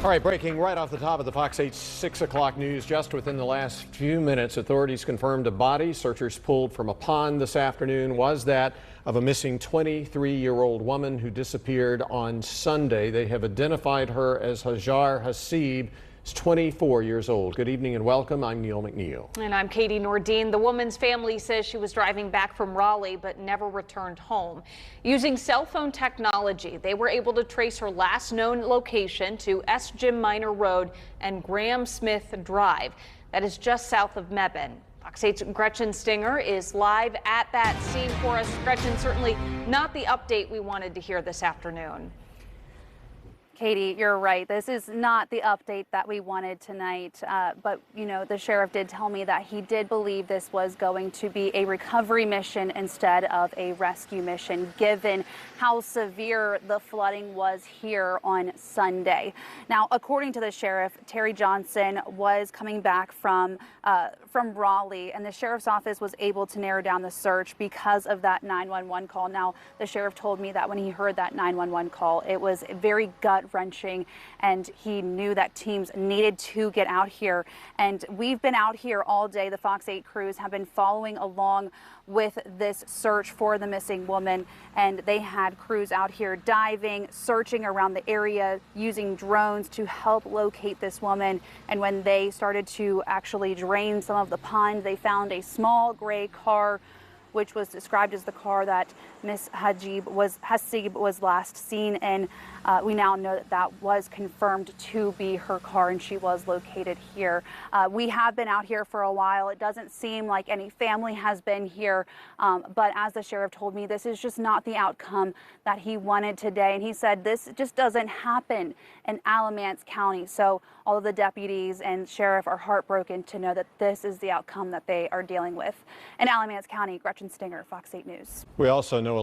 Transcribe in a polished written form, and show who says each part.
Speaker 1: All right, breaking right off the top of the Fox 8 6 o'clock news. Just within the last few minutes, authorities confirmed a body searchers pulled from a pond this afternoon was that of a missing 23-year-old woman who disappeared on Sunday. They have identified her as Hajar Hasib. Is 24 years old. Good evening and welcome. I'm Neil McNeil.
Speaker 2: And I'm Katie Nordine. The woman's family says she was driving back from Raleigh but never returned home. Using cell phone technology, they were able to trace her last known location to S. Jim Minor Road and Graham Smith Drive. That is just south of Mebane. Fox 8's Gretchen Stinger is live at that scene for us. Gretchen, certainly not the update we wanted to hear this afternoon.
Speaker 3: Katie, you're right. This is not the update that we wanted tonight. But, you know, the sheriff did tell me that he did believe this was going to be a recovery mission instead of a rescue mission, given how severe the flooding was here on Sunday. Now, according to the sheriff, Terry Johnson was coming back from Raleigh, and the sheriff's office was able to narrow down the search because of that 911 call. Now, the sheriff told me that when he heard that 911 call, it was very gut-wrenching, and he knew that teams needed to get out here. And we've been out here all day. The Fox 8 crews have been following along with this search for the missing woman, and they had crews out here diving, searching around the area, using drones to help locate this woman. And when they started to actually drain some of the pond, they found a small gray car, which was described as the car that Miss Hasib was last seen in. We now know that that was confirmed to be her car, and she was located here. We have been out here for a while. It doesn't seem like any family has been here, but as the sheriff told me, this is just not the outcome that he wanted today. And he said this just doesn't happen in Alamance County. So all of the deputies and sheriff are heartbroken to know that this is the outcome that they are dealing with. In Alamance County, Gretchen Stinger, Fox 8 News.
Speaker 1: We also know